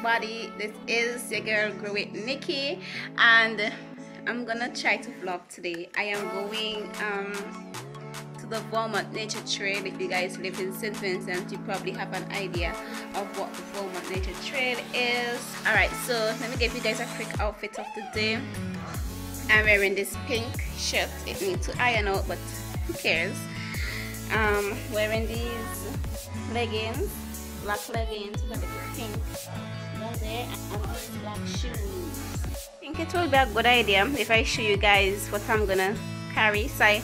everybody, this is your girl Grow It Nikki, and I'm gonna try to vlog today. I am going to the Vermont Nature Trail. If you guys live in St. Vincent, you probably have an idea of what the Vermont Nature Trail is. Alright, so let me give you guys a quick outfit of the day. I'm wearing this pink shirt. It needs to iron out, but who cares? Wearing these leggings, black leggings with a little pink down there, and these black shoes. I think it will be a good idea if I show you guys what I'm gonna carry. So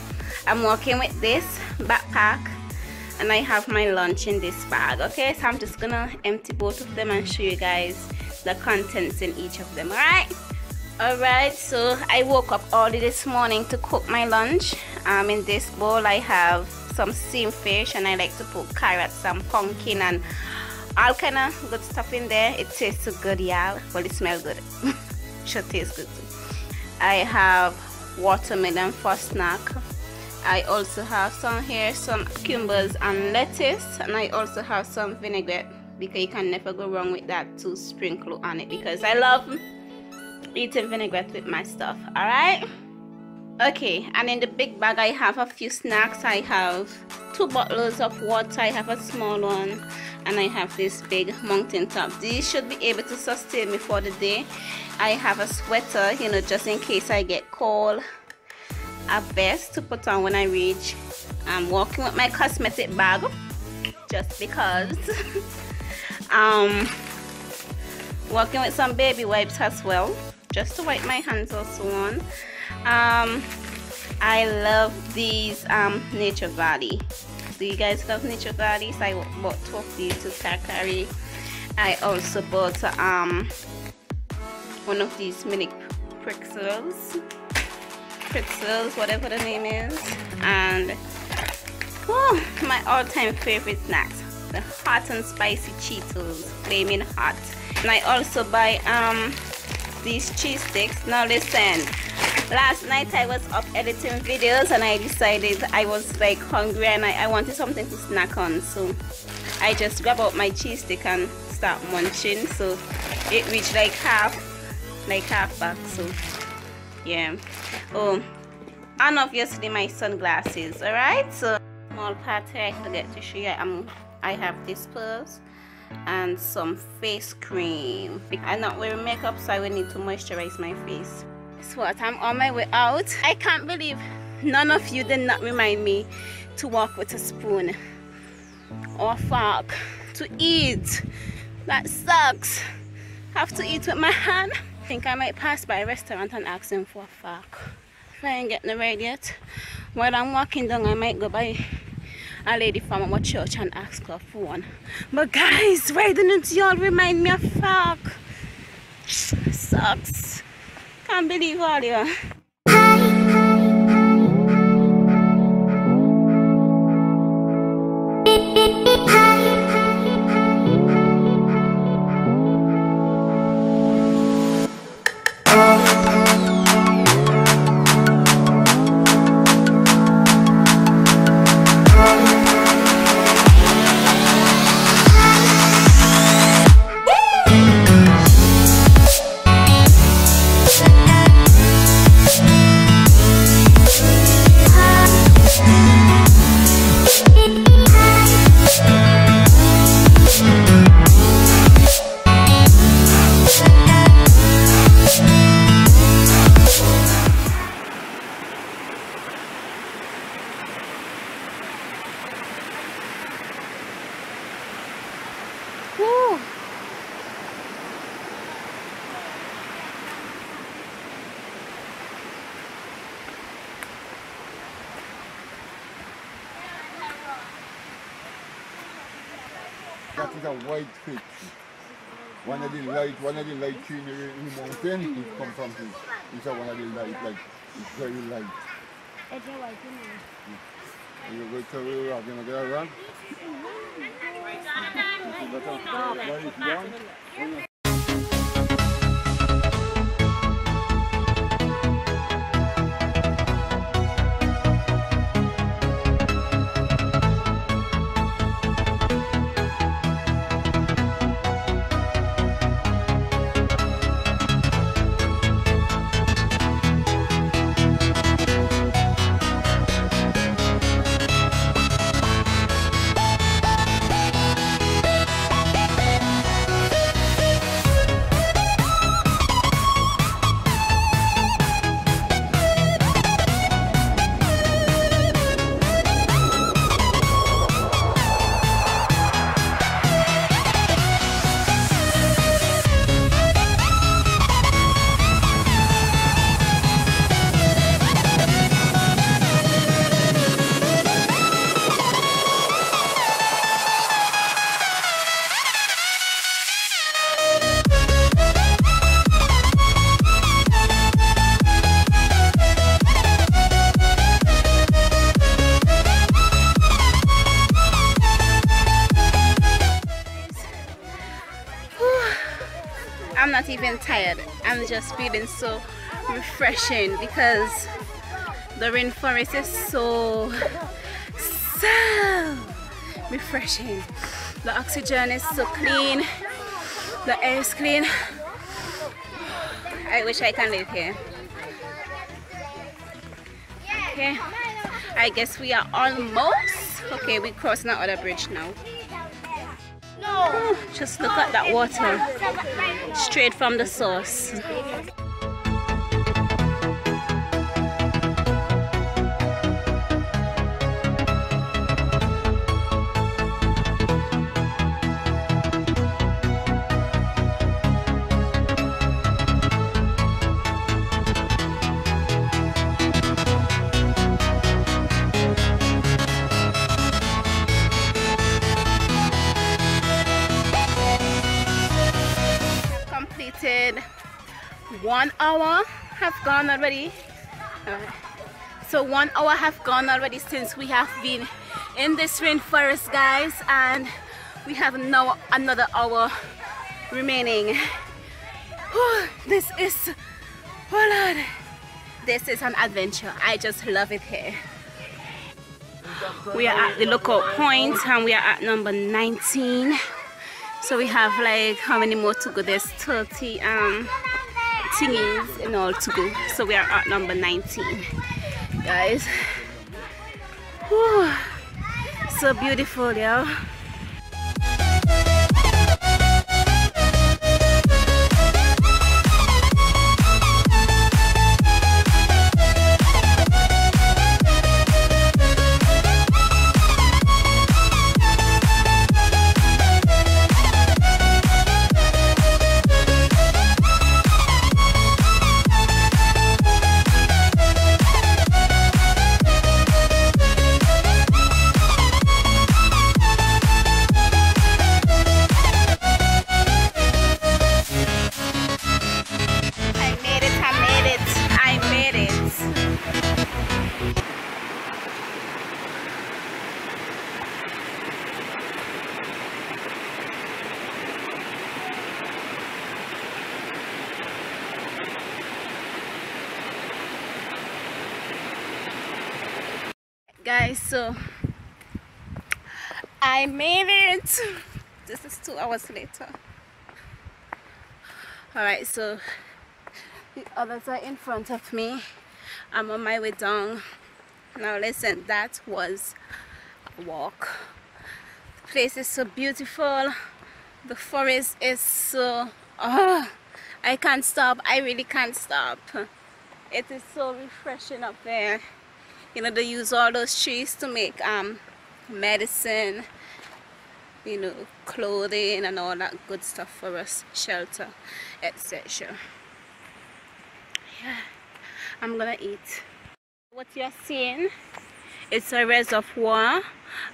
I'm walking with this backpack and I have my lunch in this bag. Okay, so I'm just gonna empty both of them and show you guys the contents in each of them. Alright, so I woke up early this morning to cook my lunch. In this bowl I have some steamed fish, and I like to put carrots, some pumpkin, and all kind of good stuff in there. It tastes so good, y'all. Well, it smells good. Should taste good too. I have watermelon for snack. I also have some cucumbers and lettuce, and I also have some vinaigrette, because you can never go wrong with that, to sprinkle on it, because I love eating vinaigrette with my stuff. Alright, okay, and in the big bag I have a few snacks. I have 2 bottles of water. I have a small one, and I have this big mountain top. These should be able to sustain me for the day. I have a sweater, you know, just in case I get cold, a vest to put on when I reach. I'm walking with my cosmetic bag just because. Walking with some baby wipes as well, just to wipe my hands or so on. I love these Nature Valley. Do you guys love Nature Valley? So I bought 2 of these to carry. I also bought one of these mini pretzels, whatever the name is, and my all-time favorite snacks, the hot and spicy Cheetos, flaming hot. And I also buy these cheese sticks. Now listen, last night I was up editing videos and I decided I was like hungry and I wanted something to snack on, so I just grab out my cheese stick and start munching. So it reached like half back, so yeah. Oh, and obviously my sunglasses. Alright, so small part here I forget to show you. I have this purse and some face cream. I'm not wearing makeup, so I will need to moisturize my face. Guess what? I'm on my way out. I can't believe none of you did not remind me to walk with a spoon or fork to eat. That sucks. Have to eat with my hand. I think I might pass by a restaurant and ask them for a fork. If I ain't getting ready yet, while I'm walking down, I might go by a lady from our church and ask her for one. But guys, why didn't y'all remind me of fork? Sucks. Can't believe all you. That is a white fish. One of the light tree in the mountain, it comes from this. It's one of the light, like, it's very light. It's a white tree. You go to the rock, you know, get a rock? even tired. I'm just feeling so refreshing because the rainforest is so refreshing. The oxygen is so clean, the air is clean. I wish I can live here. Okay, I guess we are almost. Okay, we crossed that other bridge now. Just look at that water, straight from the source. Completed 1 hour have gone already. So 1 hour have gone already since we have been in this rainforest, guys, and we have now another hour remaining. This is, oh Lord, this is an adventure. I just love it here. We are at the lookout point and we are at number 19. So we have like, how many more to go? There's 30 thingies in all to go. So we are at number 19, guys. Whew. So beautiful, y'all. Guys, so I made it. This is 2 hours later. Alright, so the others are in front of me. I'm on my way down. Now listen, that was a walk. The place is so beautiful. The forest is so, I can't stop. I really can't stop. It is so refreshing up there. You know, they use all those trees to make medicine, you know, clothing and all that good stuff for us, shelter, etc. Yeah, I'm gonna eat. What you're seeing, it's a reservoir,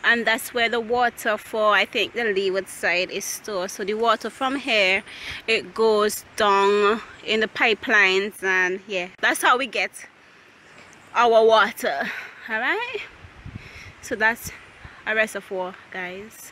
and that's where the water for, I think, the leeward side is stored. So the water from here, it goes down in the pipelines, and yeah, that's how we get our water. All right, so that's a reservoir, guys.